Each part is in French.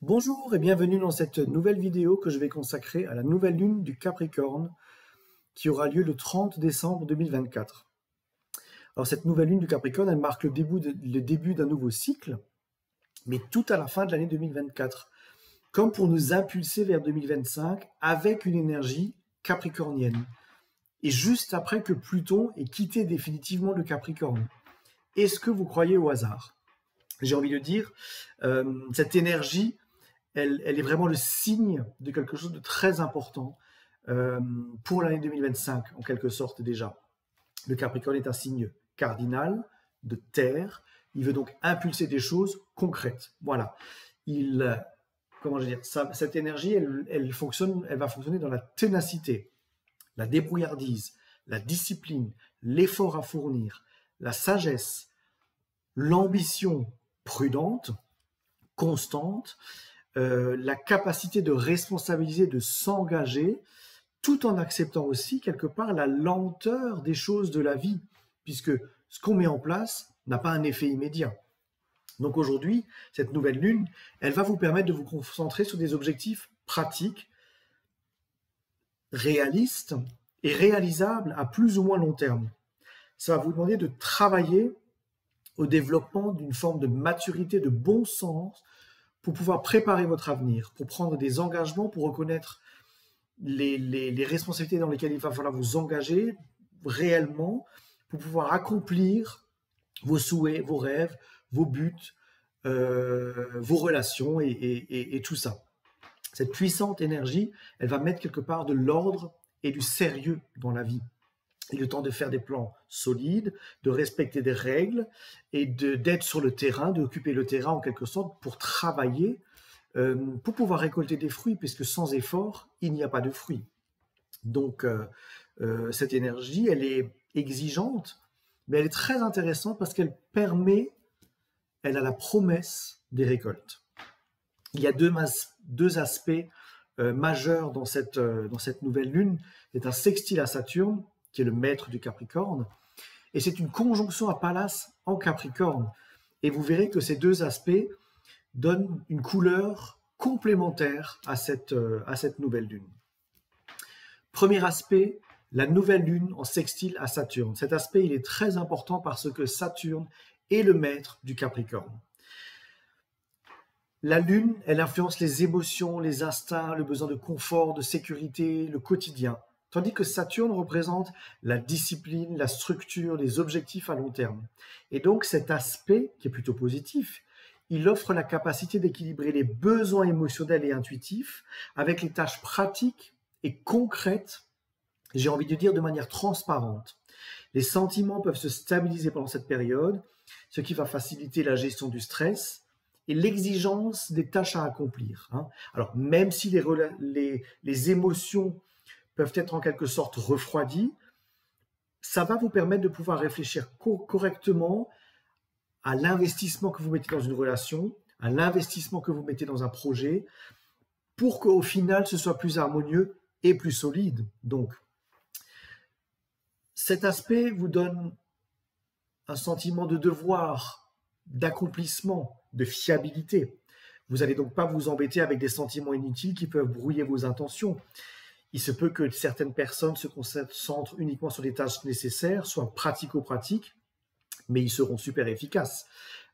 Bonjour et bienvenue dans cette nouvelle vidéo que je vais consacrer à la nouvelle lune du Capricorne qui aura lieu le 30 décembre 2024. Alors cette nouvelle lune du Capricorne, elle marque le début d'un nouveau cycle, mais tout à la fin de l'année 2024, comme pour nous impulser vers 2025 avec une énergie capricornienne. Et juste après que Pluton ait quitté définitivement le Capricorne. Est-ce que vous croyez au hasard? J'ai envie de dire, cette énergie, elle est vraiment le signe de quelque chose de très important pour l'année 2025, en quelque sorte déjà. Le Capricorne est un signe cardinal de terre. Il veut donc impulser des choses concrètes. Voilà. Cette énergie, elle va fonctionner dans la ténacité, la débrouillardise, la discipline, l'effort à fournir, la sagesse, l'ambition prudente, constante, la capacité de responsabiliser, de s'engager, tout en acceptant aussi quelque part la lenteur des choses de la vie, puisque ce qu'on met en place n'a pas un effet immédiat. Donc aujourd'hui, cette nouvelle lune, elle va vous permettre de vous concentrer sur des objectifs pratiques, réalistes et réalisables à plus ou moins long terme. Ça va vous demander de travailler au développement d'une forme de maturité, de bon sens, pour pouvoir préparer votre avenir, pour prendre des engagements, pour reconnaître les responsabilités dans lesquelles il va falloir vous engager réellement, pour pouvoir accomplir vos souhaits, vos rêves, vos buts, vos relations et tout ça. Cette puissante énergie, elle va mettre quelque part de l'ordre et du sérieux dans la vie. Il est le temps de faire des plans solides, de respecter des règles et d'être sur le terrain, d'occuper le terrain en quelque sorte pour travailler, pour pouvoir récolter des fruits, puisque sans effort, il n'y a pas de fruits. Donc, cette énergie, elle est exigeante, mais elle est très intéressante parce qu'elle a la promesse des récoltes. Il y a deux aspects majeurs dans cette nouvelle lune. C'est un sextile à Saturne, qui est le maître du Capricorne, et c'est une conjonction à Pallas en Capricorne. Et vous verrez que ces deux aspects donnent une couleur complémentaire à cette nouvelle lune. Premier aspect, la nouvelle lune en sextile à Saturne. Cet aspect, il est très important parce que Saturne est le maître du Capricorne. La lune, elle influence les émotions, les instincts, le besoin de confort, de sécurité, le quotidien. Tandis que Saturne représente la discipline, la structure, les objectifs à long terme. Et donc cet aspect, qui est plutôt positif, il offre la capacité d'équilibrer les besoins émotionnels et intuitifs avec les tâches pratiques et concrètes, j'ai envie de dire de manière transparente. Les sentiments peuvent se stabiliser pendant cette période, ce qui va faciliter la gestion du stress et l'exigence des tâches à accomplir. Alors même si les émotions peuvent être en quelque sorte refroidis, ça va vous permettre de pouvoir réfléchir correctement à l'investissement que vous mettez dans une relation, à l'investissement que vous mettez dans un projet, pour qu'au final, ce soit plus harmonieux et plus solide. Donc, cet aspect vous donne un sentiment de devoir, d'accomplissement, de fiabilité. Vous n'allez donc pas vous embêter avec des sentiments inutiles qui peuvent brouiller vos intentions. Il se peut que certaines personnes se concentrent uniquement sur les tâches nécessaires, soit pratico-pratiques, mais ils seront super efficaces.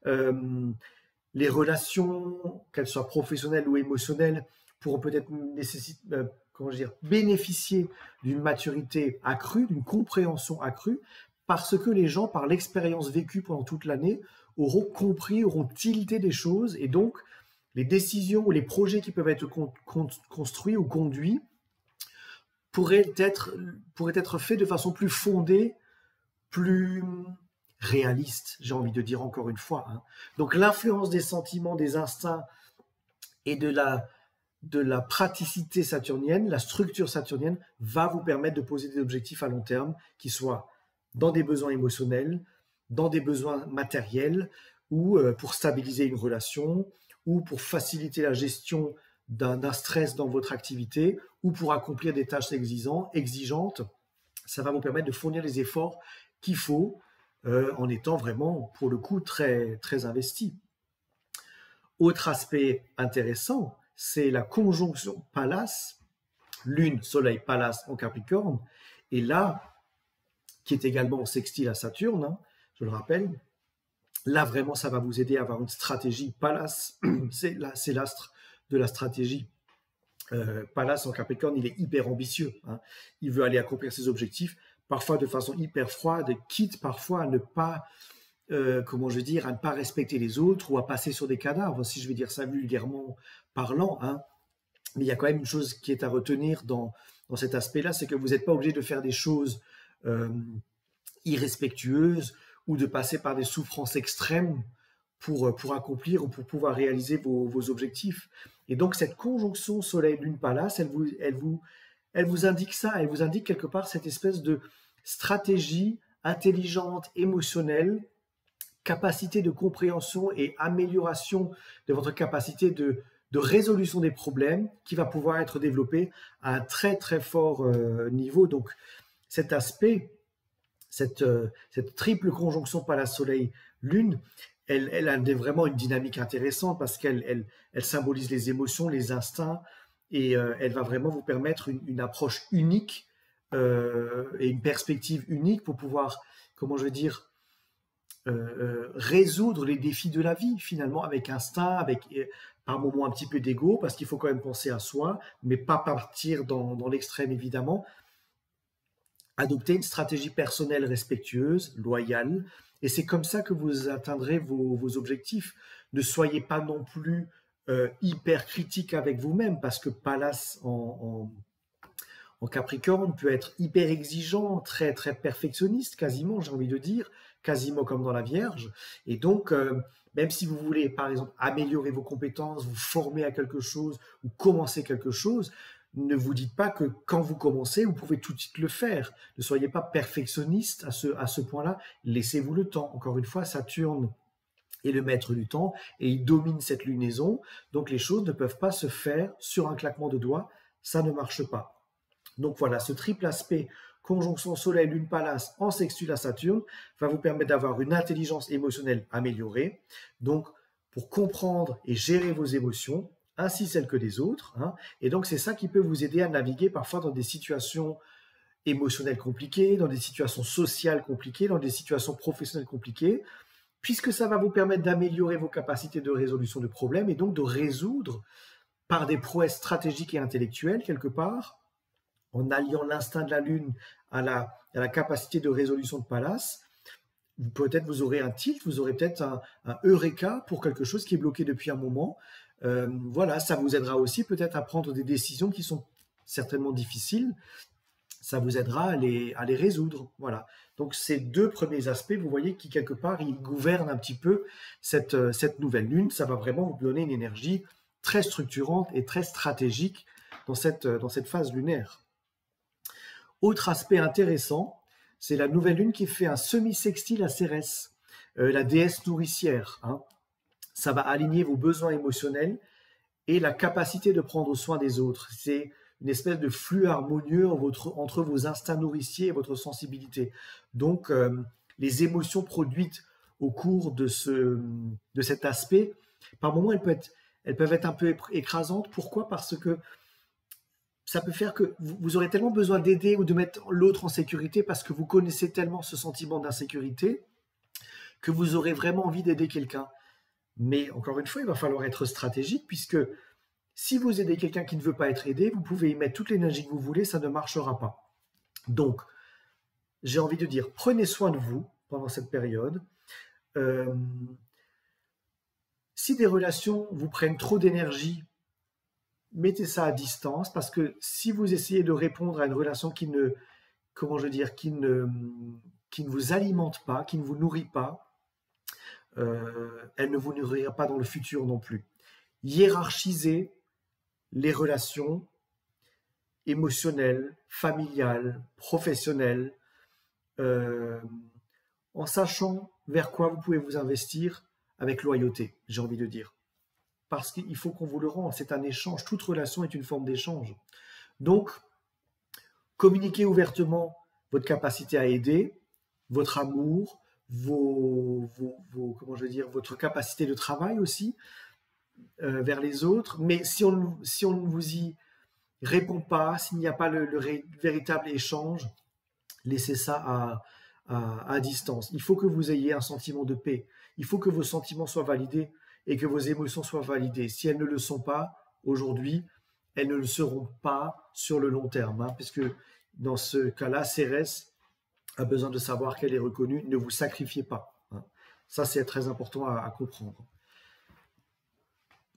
Les relations, qu'elles soient professionnelles ou émotionnelles, pourront peut-être bénéficier d'une maturité accrue, d'une compréhension accrue, parce que les gens, par l'expérience vécue pendant toute l'année, auront compris, auront tilté des choses, et donc les décisions ou les projets qui peuvent être construits ou conduits pourrait être fait de façon plus fondée, plus réaliste, j'ai envie de dire encore une fois. Donc l'influence des sentiments, des instincts et de la praticité saturnienne, la structure saturnienne, va vous permettre de poser des objectifs à long terme qui soient dans des besoins émotionnels, dans des besoins matériels, ou pour stabiliser une relation, ou pour faciliter la gestion d'un stress dans votre activité, ou pour accomplir des tâches exigeantes. Ça va vous permettre de fournir les efforts qu'il faut en étant vraiment, pour le coup, très, très investi. Autre aspect intéressant, c'est la conjonction Pallas, Lune, Soleil, Pallas en Capricorne, et là, qui est également en sextile à Saturne, hein, je le rappelle, là vraiment ça va vous aider à avoir une stratégie. Pallas, c'est l'astre de la stratégie. Pallas en Capricorne, il est hyper ambitieux, hein. Il veut aller accomplir ses objectifs, parfois de façon hyper froide, quitte parfois à ne pas, comment je veux dire, à ne pas respecter les autres ou à passer sur des cadavres, si je vais dire ça vulgairement parlant, hein. Mais il y a quand même une chose qui est à retenir dans cet aspect-là, c'est que vous n'êtes pas obligé de faire des choses irrespectueuses ou de passer par des souffrances extrêmes pour accomplir ou pour pouvoir réaliser vos objectifs. Et donc cette conjonction Soleil-Lune-Pallas, elle vous indique ça, elle vous indique quelque part cette espèce de stratégie intelligente, émotionnelle, capacité de compréhension et amélioration de votre capacité de résolution des problèmes qui va pouvoir être développée à un très très fort niveau. Donc cet aspect, cette triple conjonction Pallas-Soleil-Lune, elle a vraiment une dynamique intéressante parce qu'elle symbolise les émotions, les instincts, et elle va vraiment vous permettre une approche unique et une perspective unique pour pouvoir, comment je vais dire, résoudre les défis de la vie finalement avec instinct, avec par moments un petit peu d'ego, parce qu'il faut quand même penser à soi, mais pas partir dans l'extrême évidemment. Adopter une stratégie personnelle respectueuse, loyale, et c'est comme ça que vous atteindrez vos objectifs. Ne soyez pas non plus hyper critique avec vous-même, parce que Pallas en Capricorne peut être hyper exigeant, très très perfectionniste, quasiment, j'ai envie de dire, quasiment comme dans la Vierge. Et donc, même si vous voulez, par exemple, améliorer vos compétences, vous former à quelque chose ou commencer quelque chose, ne vous dites pas que quand vous commencez, vous pouvez tout de suite le faire. Ne soyez pas perfectionniste à ce point-là. Laissez-vous le temps. Encore une fois, Saturne est le maître du temps et il domine cette lunaison. Donc, les choses ne peuvent pas se faire sur un claquement de doigts. Ça ne marche pas. Donc voilà, ce triple aspect, conjonction Soleil, Lune, Pallas en sextile à Saturne, va vous permettre d'avoir une intelligence émotionnelle améliorée. Donc, pour comprendre et gérer vos émotions, ainsi celles que des autres, hein. Et donc, c'est ça qui peut vous aider à naviguer parfois dans des situations émotionnelles compliquées, dans des situations sociales compliquées, dans des situations professionnelles compliquées, puisque ça va vous permettre d'améliorer vos capacités de résolution de problèmes et donc de résoudre par des prouesses stratégiques et intellectuelles, quelque part, en alliant l'instinct de la Lune à la capacité de résolution de Pallas. Peut-être vous aurez un tilt, vous aurez peut-être un eureka pour quelque chose qui est bloqué depuis un moment. Voilà, ça vous aidera aussi peut-être à prendre des décisions qui sont certainement difficiles. Ça vous aidera à les résoudre. Voilà. Donc ces deux premiers aspects, vous voyez, qui quelque part, ils gouvernent un petit peu cette nouvelle lune. Ça va vraiment vous donner une énergie très structurante et très stratégique dans cette phase lunaire. Autre aspect intéressant, c'est la nouvelle lune qui fait un semi-sextile à Cérès, la déesse nourricière, hein. Ça va aligner vos besoins émotionnels et la capacité de prendre soin des autres. C'est une espèce de flux harmonieux entre vos instincts nourriciers et votre sensibilité. Donc, les émotions produites au cours de cet aspect, par moments, elles peuvent être un peu écrasantes. Pourquoi? Parce que ça peut faire que vous aurez tellement besoin d'aider ou de mettre l'autre en sécurité parce que vous connaissez tellement ce sentiment d'insécurité que vous aurez vraiment envie d'aider quelqu'un. Mais encore une fois, il va falloir être stratégique puisque si vous aidez quelqu'un qui ne veut pas être aidé, vous pouvez y mettre toute l'énergie que vous voulez, ça ne marchera pas. Donc, j'ai envie de dire, prenez soin de vous pendant cette période. Si des relations vous prennent trop d'énergie, mettez ça à distance parce que si vous essayez de répondre à une relation qui ne vous alimente pas, qui ne vous nourrit pas, elle ne vous nourrira pas dans le futur non plus. Hiérarchisez les relations émotionnelles, familiales, professionnelles, en sachant vers quoi vous pouvez vous investir avec loyauté, j'ai envie de dire. Parce qu'il faut qu'on vous le rende, c'est un échange, toute relation est une forme d'échange. Donc, communiquez ouvertement votre capacité à aider, votre amour, votre capacité de travail aussi. vers les autres, mais si on ne vous y répond pas, s'il n'y a pas le véritable échange, laissez ça à distance. Il faut que vous ayez un sentiment de paix. Il faut que vos sentiments soient validés et que vos émotions soient validées. Si elles ne le sont pas aujourd'hui, elles ne le seront pas sur le long terme, hein, puisque dans ce cas-là, Cérès a besoin de savoir qu'elle est reconnue. Ne vous sacrifiez pas. Hein. Ça, c'est très important à comprendre.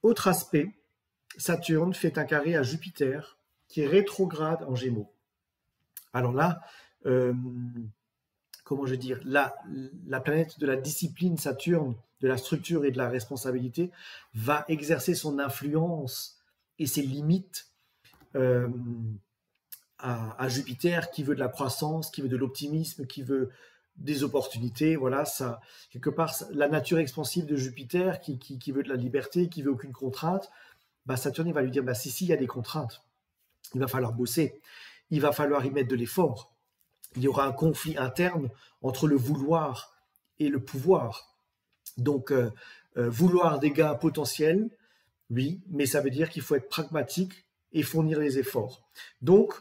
Autre aspect, Saturne fait un carré à Jupiter qui est rétrograde en Gémeaux. Alors là, comment je veux dire, la planète de la discipline, Saturne, de la structure et de la responsabilité, va exercer son influence et ses limites à Jupiter, qui veut de la croissance, qui veut de l'optimisme, qui veut des opportunités. Voilà, ça, quelque part, la nature expansive de Jupiter, qui veut de la liberté, qui veut aucune contrainte, bah Saturne, il va lui dire, bah si, il y a des contraintes. Il va falloir bosser. Il va falloir y mettre de l'effort. Il y aura un conflit interne entre le vouloir et le pouvoir. Donc, vouloir des gains potentiels, oui, mais ça veut dire qu'il faut être pragmatique et fournir les efforts. Donc,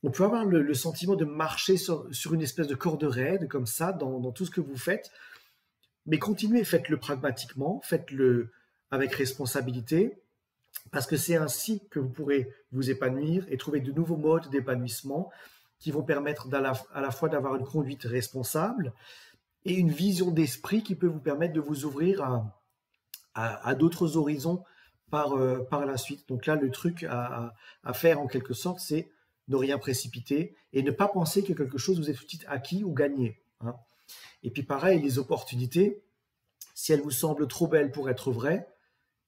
on peut avoir le sentiment de marcher sur une espèce de corde raide, comme ça, dans tout ce que vous faites, mais continuez, faites-le pragmatiquement, faites-le avec responsabilité, parce que c'est ainsi que vous pourrez vous épanouir et trouver de nouveaux modes d'épanouissement qui vont permettre à la fois d'avoir une conduite responsable et une vision d'esprit qui peut vous permettre de vous ouvrir à d'autres horizons par la suite. Donc là, le truc à faire en quelque sorte, c'est ne rien précipiter et ne pas penser que quelque chose vous est tout de suite acquis ou gagné. Hein. Et puis pareil, les opportunités, si elles vous semblent trop belles pour être vraies,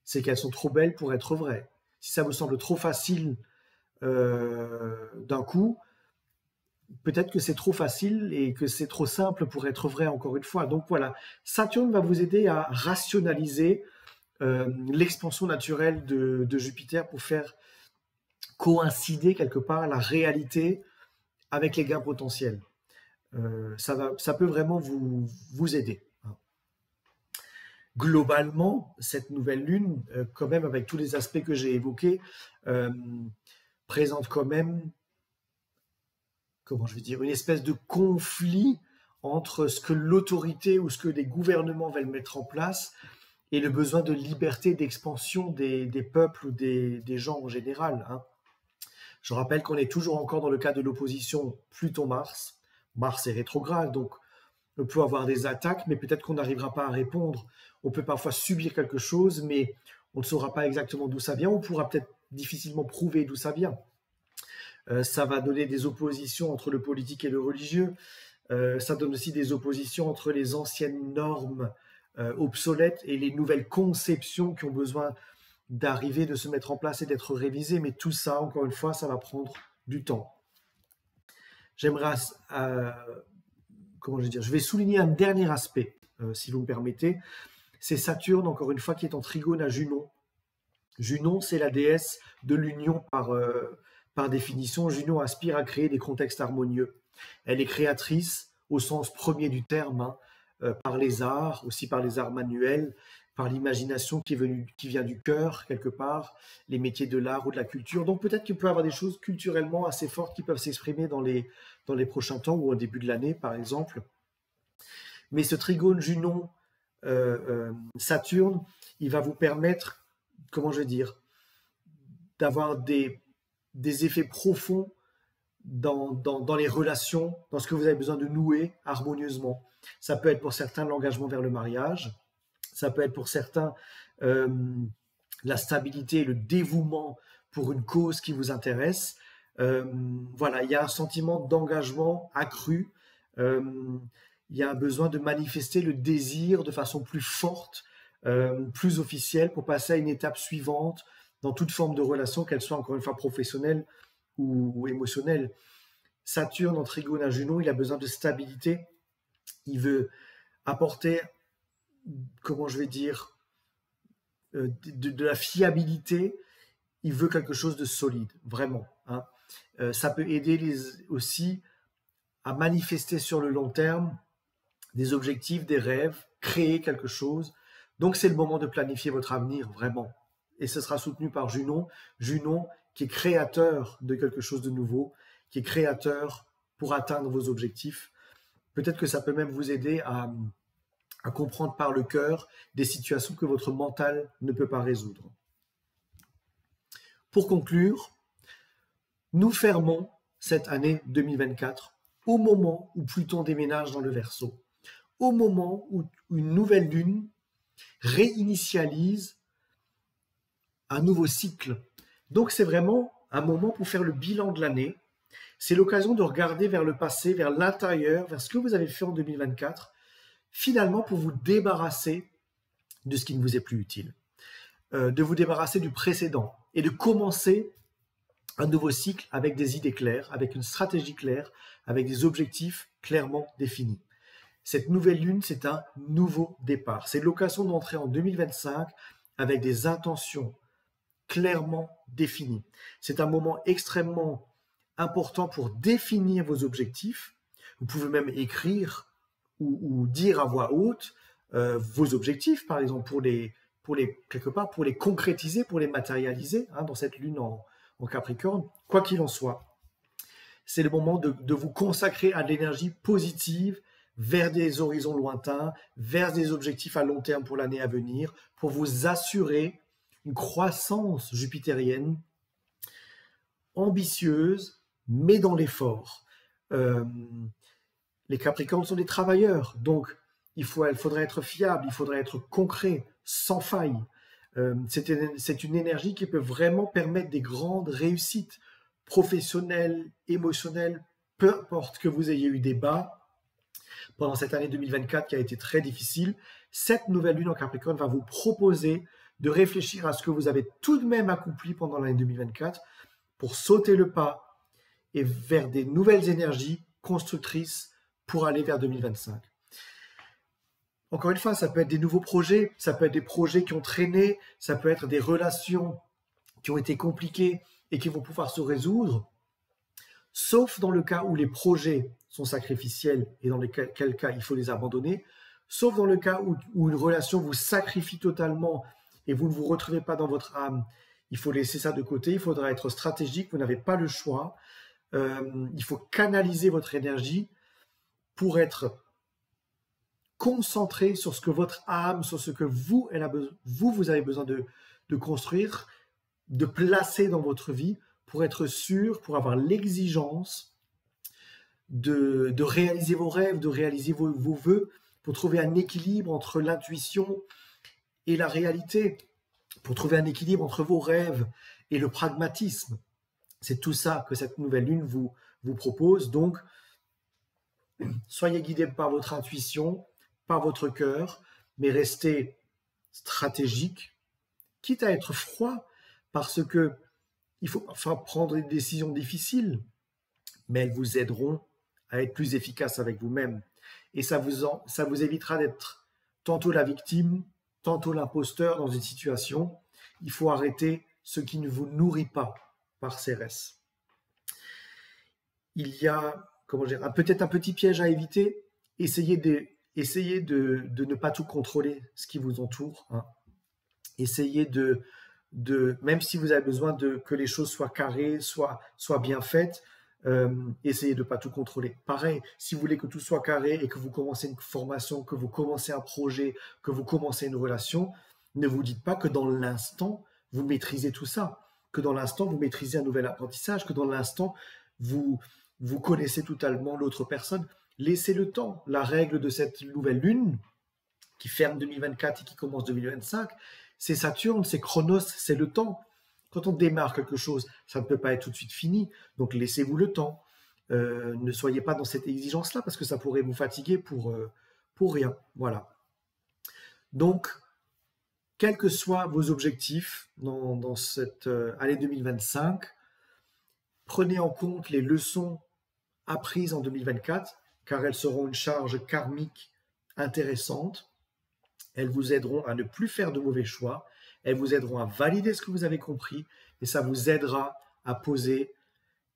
c'est qu'elles sont trop belles pour être vraies. Si ça vous semble trop facile d'un coup, peut-être que c'est trop facile et que c'est trop simple pour être vrai encore une fois. Donc voilà, Saturne va vous aider à rationaliser l'expansion naturelle de Jupiter pour faire coïncider quelque part la réalité avec les gains potentiels. Ça peut vraiment vous aider. Globalement, cette nouvelle lune, quand même avec tous les aspects que j'ai évoqués, présente quand même, comment je vais dire, une espèce de conflit entre ce que l'autorité ou ce que les gouvernements veulent mettre en place et le besoin de liberté, d'expansion des peuples ou des gens en général. Hein. Je rappelle qu'on est toujours encore dans le cas de l'opposition Pluton-Mars. Mars est rétrograde, donc on peut avoir des attaques, mais peut-être qu'on n'arrivera pas à répondre. On peut parfois subir quelque chose, mais on ne saura pas exactement d'où ça vient. On pourra peut-être difficilement prouver d'où ça vient. Ça va donner des oppositions entre le politique et le religieux. Ça donne aussi des oppositions entre les anciennes normes obsolètes et les nouvelles conceptions qui ont besoin d'arriver, de se mettre en place et d'être révisées. Mais tout ça, encore une fois, ça va prendre du temps. J'aimerais, comment je vais dire, je vais souligner un dernier aspect, si vous me permettez. C'est Saturne, encore une fois, qui est en trigone à Junon. Junon, c'est la déesse de l'union par définition. Junon aspire à créer des contextes harmonieux. Elle est créatrice au sens premier du terme, hein, par les arts, aussi par les arts manuels, par l'imagination qui vient du cœur, quelque part, les métiers de l'art ou de la culture. Donc peut-être qu'il peut y avoir des choses culturellement assez fortes qui peuvent s'exprimer dans les prochains temps ou au début de l'année, par exemple. Mais ce trigone Junon, Saturne, il va vous permettre, comment je vais dire, d'avoir des effets profonds dans les relations, dans ce que vous avez besoin de nouer harmonieusement. Ça peut être pour certains l'engagement vers le mariage, ça peut être pour certains la stabilité, le dévouement pour une cause qui vous intéresse. Voilà, il y a un sentiment d'engagement accru, il y a un besoin de manifester le désir de façon plus forte, plus officielle pour passer à une étape suivante dans toute forme de relation, qu'elle soit encore une fois professionnelle ou émotionnelle. Saturne en trigone à Junon, il a besoin de stabilité, il veut apporter, comment je vais dire, de la fiabilité, il veut quelque chose de solide, vraiment. Hein. Ça peut aider aussi à manifester sur le long terme des objectifs, des rêves, créer quelque chose. Donc c'est le moment de planifier votre avenir, vraiment. et ce sera soutenu par Junon. Junon qui est créateur de quelque chose de nouveau, qui est créateur pour atteindre vos objectifs. Peut-être que ça peut même vous aider à comprendre par le cœur des situations que votre mental ne peut pas résoudre. Pour conclure, nous fermons cette année 2024 au moment où Pluton déménage dans le Verseau, au moment où une nouvelle lune réinitialise un nouveau cycle. Donc c'est vraiment un moment pour faire le bilan de l'année. C'est l'occasion de regarder vers le passé, vers l'intérieur, vers ce que vous avez fait en 2024, finalement pour vous débarrasser de ce qui ne vous est plus utile, de vous débarrasser du précédent et de commencer un nouveau cycle avec des idées claires, avec une stratégie claire, avec des objectifs clairement définis. Cette nouvelle lune, c'est un nouveau départ. C'est l'occasion d'entrer en 2025 avec des intentions clairement définies. C'est un moment extrêmement important pour définir vos objectifs. Vous pouvez même écrire ou dire à voix haute vos objectifs, par exemple, pour les concrétiser, pour les matérialiser dans cette lune en Capricorne. Quoi qu'il en soit, c'est le moment de vous consacrer à de l'énergie positive vers des horizons lointains, vers des objectifs à long terme pour l'année à venir, pour vous assurer une croissance jupitérienne ambitieuse, mais dans l'effort. Les Capricornes sont des travailleurs, donc il faudrait être fiable, il faudrait être concret, sans faille. C'est une énergie qui peut vraiment permettre des grandes réussites professionnelles, émotionnelles, peu importe que vous ayez eu des bas pendant cette année 2024 qui a été très difficile. Cette nouvelle lune en Capricorne va vous proposer de réfléchir à ce que vous avez tout de même accompli pendant l'année 2024 pour sauter le pas et vers des nouvelles énergies constructrices pour aller vers 2025. Encore une fois, ça peut être des nouveaux projets, ça peut être des projets qui ont traîné, ça peut être des relations qui ont été compliquées et qui vont pouvoir se résoudre, sauf dans le cas où les projets sont sacrificiels et dans quel cas il faut les abandonner, sauf dans le cas où une relation vous sacrifie totalement et vous ne vous retrouvez pas dans votre âme. Il faut laisser ça de côté, il faudra être stratégique, vous n'avez pas le choix. Il faut canaliser votre énergie pour être concentré sur ce que votre âme, sur ce que vous avez besoin de construire, de placer dans votre vie pour être sûr, pour avoir l'exigence de réaliser vos rêves, de réaliser vos vœux, pour trouver un équilibre entre l'intuition et la réalité, pour trouver un équilibre entre vos rêves et le pragmatisme. C'est tout ça que cette nouvelle lune vous propose. Donc, soyez guidés par votre intuition, par votre cœur, mais restez stratégique, quitte à être froid, parce que il faut parfois prendre des décisions difficiles, mais elles vous aideront à être plus efficace avec vous-même. Et ça vous évitera d'être tantôt la victime, tantôt l'imposteur dans une situation. Il faut arrêter ce qui ne vous nourrit pas par Cérès. Il y a peut-être un petit piège à éviter. Essayez de ne pas tout contrôler, ce qui vous entoure. Essayez même si vous avez besoin que les choses soient carrées, soient bien faites, essayez de ne pas tout contrôler. Pareil, si vous voulez que tout soit carré et que vous commencez une formation, que vous commencez un projet, que vous commencez une relation, ne vous dites pas que dans l'instant, vous maîtrisez tout ça, que dans l'instant, vous maîtrisez un nouvel apprentissage, que dans l'instant, vous connaissez totalement l'autre personne. Laissez le temps. La règle de cette nouvelle lune, qui ferme 2024 et qui commence 2025, c'est Saturne, c'est Chronos, c'est le temps. Quand on démarre quelque chose, ça ne peut pas être tout de suite fini. Donc laissez-vous le temps. Ne soyez pas dans cette exigence-là parce que ça pourrait vous fatiguer pour rien. Voilà. Donc, quels que soient vos objectifs dans cette année 2025, prenez en compte les leçons apprises en 2024, car elles seront une charge karmique intéressante. Elles vous aideront à ne plus faire de mauvais choix. Elles vous aideront à valider ce que vous avez compris et ça vous aidera à poser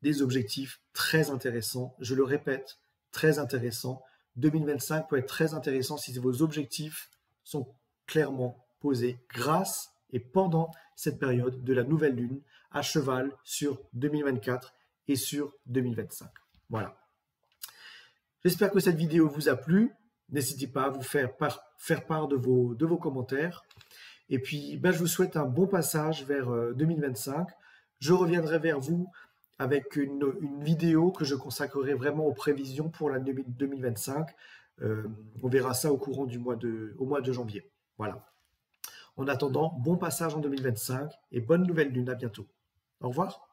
des objectifs très intéressants. Je le répète, très intéressants. 2025 peut être très intéressant si vos objectifs sont clairement posés grâce et pendant cette période de la nouvelle lune à cheval sur 2024 et sur 2025. Voilà. J'espère que cette vidéo vous a plu. N'hésitez pas à vous faire part de vos commentaires. Et puis, je vous souhaite un bon passage vers 2025. Je reviendrai vers vous avec une vidéo que je consacrerai vraiment aux prévisions pour l'année 2025. On verra ça au courant au mois de janvier. Voilà. En attendant, bon passage en 2025 et bonne nouvelle lune. À bientôt. Au revoir.